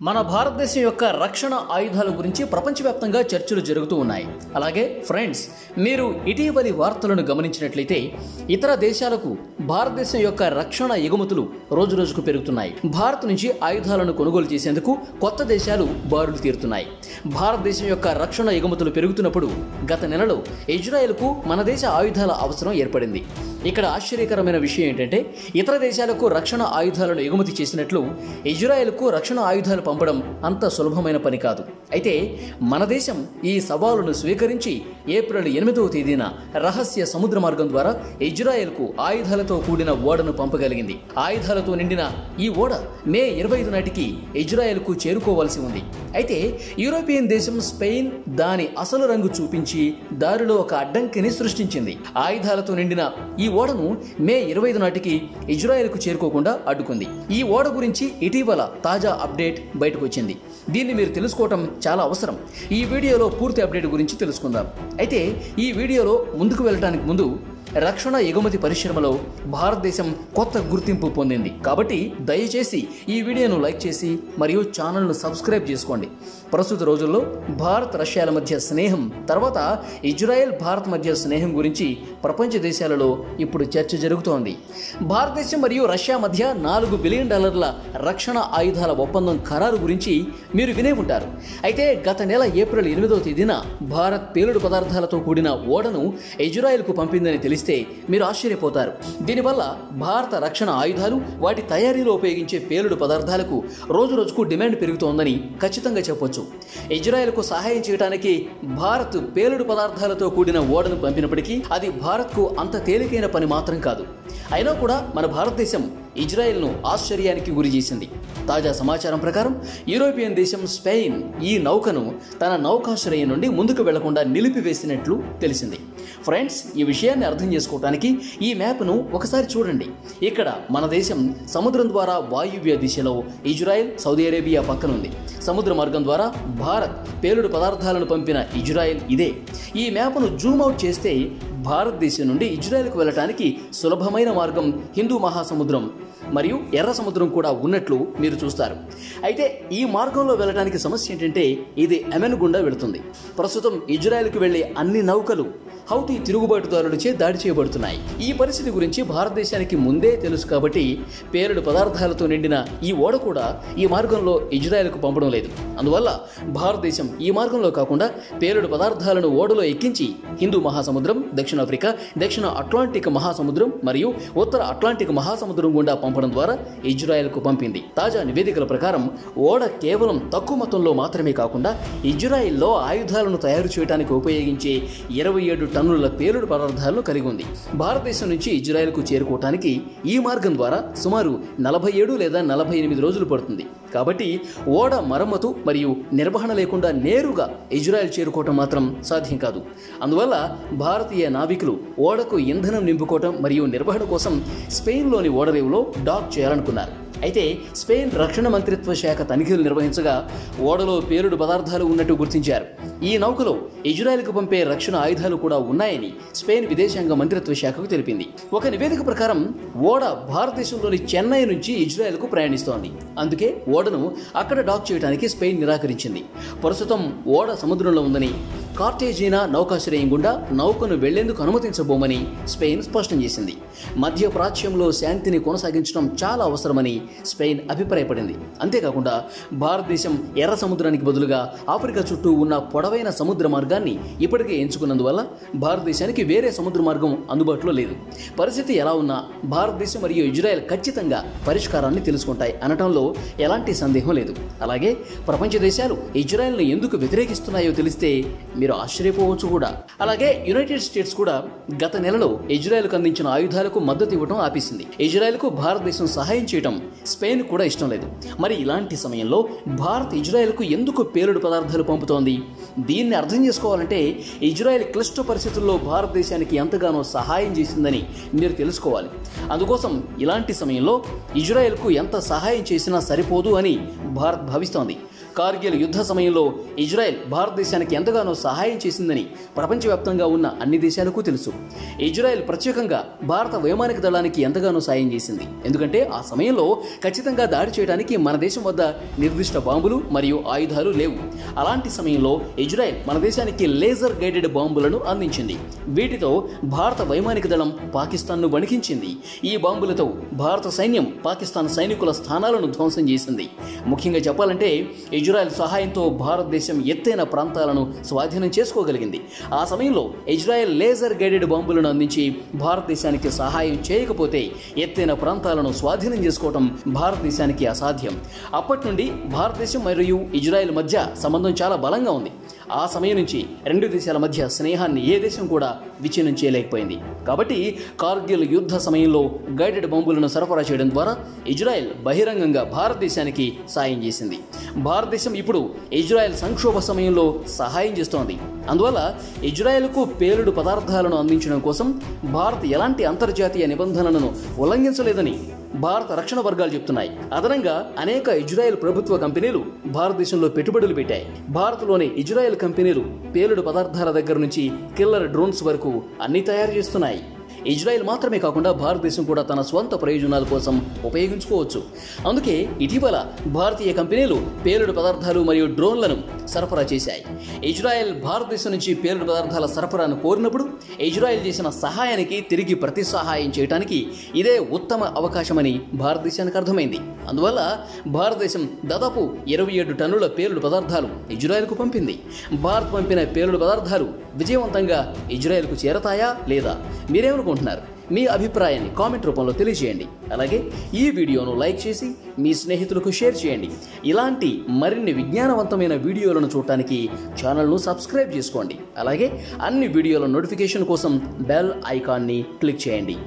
మన భారతదేశం యొక్క రక్షణ ఆయుధాల గురించి ప్రపంచవ్యాప్తంగా చర్చలు జరుగుతూ ఉన్నాయి. అలాగే ఫ్రెండ్స్, మీరు ఇటీవలి వార్తలను గమనించినట్లయితే ఇతర దేశాలకు భారతదేశం యొక్క రక్షణ ఎగుమతులు రోజురోజుకు పెరుగుతున్నాయి. భారత్ నుంచి ఆయుధాలను కొనుగోలు చేసేందుకు కొత్త దేశాలు బారులు తీరుతున్నాయి. భారతదేశం యొక్క రక్షణ ఎగుమతులు పెరుగుతున్నప్పుడు గత నెలలో ఇజ్రాయెల్కు మన దేశ ఆయుధాల అవసరం ఏర్పడింది. ఇక్కడ ఆశ్చర్యకరమైన విషయం ఏంటంటే, ఇతర దేశాలకు రక్షణ ఆయుధాలను ఎగుమతి చేసినట్లు ఇజ్రాయెల్కు రక్షణ ఆయుధాలు పంపడం అంత సులభమైన పని కాదు. అయితే మన దేశం ఈ సవాలును స్వీకరించి ఏప్రిల్ 8వ తేదీన రహస్య సముద్ర మార్గం ద్వారా ఇజ్రాయెల్కు ఆయుధాలతో కూడిన ఓడను పంపగలిగింది. ఆయుధాలతో నిండిన ఈ ఓడ మే 25 నాటికి ఇజ్రాయెల్కు చేరుకోవాల్సి ఉంది. అయితే యూరోపియన్ దేశం స్పెయిన్ దాని అసలు రంగు చూపించి దారిలో ఒక అడ్డంకిని సృష్టించింది. ఆయుధాలతో నిండిన ఈ ఓడను మే 25 నాటికి ఇజ్రాయెల్కు చేరుకోకుండా అడ్డుకుంది. ఈ ఓడ గురించి ఇటీవల తాజా అప్డేట్ బయటకు వచ్చింది. దీన్ని మీరు తెలుసుకోవటం చాలా అవసరం. ఈ వీడియోలో పూర్తి అప్డేట్ గురించి తెలుసుకుందాం. అయితే ఈ వీడియోలో ముందుకు వెళ్ళడానికి ముందు రక్షణ ఎగుమతి పరిశ్రమలో భారతదేశం కొత్త గుర్తింపు పొందింది. కాబట్టి దయచేసి ఈ వీడియోను లైక్ చేసి మరియు ఛానల్ను సబ్స్క్రైబ్ చేసుకోండి. ప్రస్తుత రోజుల్లో భారత్ రష్యాల మధ్య స్నేహం, తర్వాత ఇజ్రాయెల్ భారత్ మధ్య స్నేహం గురించి ప్రపంచ దేశాలలో ఇప్పుడు చర్చ జరుగుతోంది. భారతదేశం మరియు రష్యా మధ్య $4 బిలియన్ రక్షణ ఆయుధాల ఒప్పందం ఖరారు గురించి మీరు వినే ఉంటారు. అయితే గత నెల ఏప్రిల్ 8వ తేదీన భారత్ పేలుడు పదార్థాలతో కూడిన ఓడను ఇజ్రాయెల్కు పంపిందని తెలిస్తే మీరు ఆశ్చర్యపోతారు. దీనివల్ల భారత రక్షణ ఆయుధాలు, వాటి తయారీలో ఉపయోగించే పేలుడు పదార్థాలకు రోజురోజుకు డిమాండ్ పెరుగుతోందని ఖచ్చితంగా చెప్పొచ్చు. ఇజ్రాయెల్కు సహాయం చేయడానికి భారత్ పేలుడు పదార్థాలతో కూడిన ఓడను పంపినప్పటికీ అది భారత్కు అంత తేలికైన పని మాత్రం కాదు. అయినా కూడా మన భారతదేశం ఇజ్రాయెల్ను ఆశ్చర్యానికి గురి చేసింది. తాజా సమాచారం ప్రకారం యూరోపియన్ దేశం స్పెయిన్ ఈ నౌకను తన నౌకాశ్రయం నుండి ముందుకు వెళ్లకుండా నిలిపివేసినట్లు తెలిసింది. ఫ్రెండ్స్, ఈ విషయాన్ని అర్థం చేసుకోవడానికి ఈ మ్యాప్ను ఒకసారి చూడండి. ఇక్కడ మన దేశం సముద్రం ద్వారా వాయువ్య దిశలో, ఇజ్రాయెల్ సౌదీ అరేబియా పక్కనుంది. సముద్ర మార్గం ద్వారా భారత్ పేలుడు పదార్థాలను పంపిన ఇజ్రాయెల్ ఇదే. ఈ మ్యాప్ను జూమ్ అవుట్ చేస్తే భారతదేశం నుండి ఇజ్రాయెల్కు వెళ్ళటానికి సులభమైన మార్గం హిందూ మహాసముద్రం మరియు ఎర్ర సముద్రం కూడా ఉన్నట్లు మీరు చూస్తారు. అయితే ఈ మార్గంలో వెళ్ళడానికి సమస్య ఏంటంటే, ఇది యెమెన్ గుండా వెళుతుంది. ప్రస్తుతం ఇజ్రాయెల్కు వెళ్లే అన్ని నౌకలు హౌతీ తిరుగుబాటుదారులచే దాడి చేయబడుతున్నాయి. ఈ పరిస్థితి గురించి భారతదేశానికి ముందే తెలుసు కాబట్టి పేలుడు పదార్థాలతో నిండిన ఈ ఓడ కూడా ఈ మార్గంలో ఇజ్రాయెల్కు పంపడం లేదు. అందువల్ల భారతదేశం ఈ మార్గంలో కాకుండా పేలుడు పదార్థాలను ఓడలో ఎక్కించి హిందూ మహాసముద్రం, దక్షిణాఫ్రికా, దక్షిణ అట్లాంటిక్ మహాసముద్రం మరియు ఉత్తర అట్లాంటిక్ మహాసముద్రం గుండా పంపడం ద్వారా ఇజ్రాయెల్కు పంపింది. తాజా నివేదికల ప్రకారం ఓడ కేవలం తక్కువ మొత్తంలో మాత్రమే కాకుండా ఇజ్రాయెల్లో ఆయుధాలను తయారు చేయడానికి ఉపయోగించే 27 టన్నుల పేలుడు పదార్థాలను కలిగి ఉంది. భారతదేశం నుంచి ఇజ్రాయెల్కు చేరుకోవటానికి ఈ మార్గం ద్వారా సుమారు 47 లేదా 48 రోజులు పడుతుంది. కాబట్టి ఓడ మరమ్మతు మరియు నిర్వహణ లేకుండా నేరుగా ఇజ్రాయెల్ చేరుకోవటం మాత్రం సాధ్యం కాదు. అందువల్ల భారతీయ నావికులు ఓడకు ఇంధనం నింపుకోవటం మరియు నిర్వహణ కోసం స్పెయిన్లోని ఓడరేవులో డాక్ చేయాలనుకున్నారు. అయితే స్పెయిన్ రక్షణ మంత్రిత్వ శాఖ తనిఖీలు నిర్వహించగా ఓడలో పేలుడు పదార్థాలు ఉన్నట్టు గుర్తించారు. ఈ నౌకలో ఇజ్రాయెల్కు పంపే రక్షణ ఆయుధాలు కూడా ఉన్నాయని స్పెయిన్ విదేశాంగ మంత్రిత్వ శాఖకు తెలిపింది. ఒక నివేదిక ప్రకారం ఓడ భారతదేశంలోని చెన్నై నుంచి ఇజ్రాయెల్కు ప్రయాణిస్తోంది. అందుకే ఓడను అక్కడ డాక్ చేయడానికి స్పెయిన్ నిరాకరించింది. ప్రస్తుతం ఓడ సముద్రంలో ఉందని, కార్టేజీనా నౌకాశ్రయం గుండా నౌకను వెళ్లేందుకు అనుమతించబోమని స్పెయిన్ స్పష్టం చేసింది. మధ్య ప్రాచ్యంలో శాంతిని కొనసాగించడం చాలా అవసరమని స్పెయిన్ అభిప్రాయపడింది. అంతేకాకుండా భారతదేశం ఎర్ర సముద్రానికి బదులుగా ఆఫ్రికా చుట్టూ ఉన్న పొడవైన సముద్ర మార్గాన్ని ఇప్పటికే ఎంచుకున్నందువల్ల భారతదేశానికి వేరే సముద్ర మార్గం అందుబాటులో లేదు. పరిస్థితి ఎలా ఉన్నా భారతదేశం మరియు ఇజ్రాయెల్ ఖచ్చితంగా పరిష్కారాన్ని తెలుసుకుంటాయి అనటంలో ఎలాంటి సందేహం లేదు. అలాగే ప్రపంచ దేశాలు ఇజ్రాయెల్ను ఎందుకు వ్యతిరేకిస్తున్నాయో తెలిస్తే మీరు ఆశ్చర్యపోవచ్చు కూడా. అలాగే యునైటెడ్ స్టేట్స్ కూడా గత నెలలో ఇజ్రాయెల్కు అందించిన ఆయుధాలకు మద్దతు ఇవ్వడం ఆపేసింది. ఇజ్రాయెల్కు భారతదేశం సహాయం చేయడం స్పెయిన్ కూడా ఇష్టం లేదు. మరి ఇలాంటి సమయంలో భారత్ ఇజ్రాయెల్కు ఎందుకు పేలుడు పదార్థాలు పంపుతోంది? దీన్ని అర్థం చేసుకోవాలంటే ఇజ్రాయెల్ క్లిష్ట పరిస్థితుల్లో భారతదేశానికి ఎంతగానో సహాయం చేసిందని మీరు తెలుసుకోవాలి. అందుకోసం ఇలాంటి సమయంలో ఇజ్రాయెల్కు ఎంత సహాయం చేసినా సరిపోదు అని భారత్ భావిస్తోంది. కార్గిల్ యుద్ధ సమయంలో ఇజ్రాయెల్ భారతదేశానికి ఎంతగానో సహాయం చేసిందని ప్రపంచవ్యాప్తంగా ఉన్న అన్ని దేశాలకు తెలుసు. ఇజ్రాయెల్ ప్రత్యేకంగా భారత వైమానిక దళానికి ఎంతగానో సాయం చేసింది. ఎందుకంటే ఆ సమయంలో ఖచ్చితంగా దాడి చేయడానికి మన దేశం వద్ద నిర్దిష్ట బాంబులు మరియు ఆయుధాలు లేవు. అలాంటి సమయంలో ఇజ్రాయెల్ మన దేశానికి లేజర్ గైడెడ్ బాంబులను అందించింది. వీటితో భారత వైమానిక దళం పాకిస్తాన్ను వణికించింది. ఈ బాంబులతో భారత సైన్యం పాకిస్తాన్ సైనికుల స్థానాలను ధ్వంసం చేసింది. ముఖ్యంగా చెప్పాలంటే ఇజ్రాయెల్ సహాయంతో భారతదేశం ఎత్తైన ప్రాంతాలను స్వాధీనం చేసుకోగలిగింది. ఆ సమయంలో ఇజ్రాయెల్ లేజర్ గైడెడ్ బాంబులను అందించి భారతదేశానికి సహాయం చేయకపోతే ఎత్తైన ప్రాంతాలను స్వాధీనం చేసుకోవడం భారతదేశానికి అసాధ్యం. అప్పటి నుండి భారతదేశం మరియు ఇజ్రాయెల్ మధ్య సంబంధం చాలా బలంగా ఉంది. ఆ సమయం నుంచి రెండు దేశాల మధ్య స్నేహాన్ని ఏ దేశం కూడా విచ్ఛిన్నం చేయలేకపోయింది. కాబట్టి కార్గిల్ యుద్ధ సమయంలో గైడెడ్ బాంబులను సరఫరా చేయడం ద్వారా ఇజ్రాయెల్ బహిరంగంగా భారతదేశానికి సాయం చేసింది. భారతదేశం ఇప్పుడు ఇజ్రాయెల్ సంక్షోభ సమయంలో సహాయం చేస్తోంది. అందువల్ల ఇజ్రాయెల్కు పేలుడు పదార్థాలను అందించడం కోసం భారత్ ఎలాంటి అంతర్జాతీయ నిబంధనలను ఉల్లంఘించలేదని భారత రక్షణ వర్గాలు చెప్తున్నాయి. అదనంగా అనేక ఇజ్రాయెల్ ప్రభుత్వ కంపెనీలు భారతదేశంలో పెట్టుబడులు పెట్టాయి. భారత్లోని ఇజ్రాయెల్ కంపెనీలు పేలుడు పదార్థాల దగ్గర నుంచి కిల్లర్ డ్రోన్స్ వరకు అన్ని తయారు చేస్తున్నాయి. ఇజ్రాయెల్ మాత్రమే కాకుండా భారతదేశం కూడా తన స్వంత ప్రయోజనాల కోసం ఉపయోగించుకోవచ్చు. అందుకే ఇటీవల భారతీయ కంపెనీలు పేలుడు పదార్థాలు మరియు డ్రోన్లను సరఫరా చేశాయి. ఇజ్రాయెల్ భారతదేశం నుంచి పేలుడు పదార్థాల సరఫరాను కోరినప్పుడు ఇజ్రాయెల్ చేసిన సహాయానికి తిరిగి ప్రతి సహాయం చేయడానికి ఇదే ఉత్తమ అవకాశమని భారతదేశానికి అర్థమైంది. అందువల్ల భారతదేశం దాదాపు 27 టన్నుల పేలుడు పదార్థాలు ఇజ్రాయెల్కు పంపింది. భారత్ పంపిన పేలుడు పదార్థాలు విజయవంతంగా ఇజ్రాయెల్కు చేరతాయా లేదా? మీరేమనుకుంటున్నారు? మీ అభిప్రాయాన్ని కామెంట్ రూపంలో తెలియజేయండి. అలాగే ఈ వీడియోను లైక్ చేసి మీ స్నేహితులకు షేర్ చేయండి. ఇలాంటి మరిన్ని విజ్ఞానవంతమైన వీడియోలను చూడటానికి ఛానల్ను సబ్స్క్రైబ్ చేసుకోండి. అలాగే అన్ని వీడియోల నోటిఫికేషన్ కోసం బెల్ ఐకాన్ని క్లిక్ చేయండి.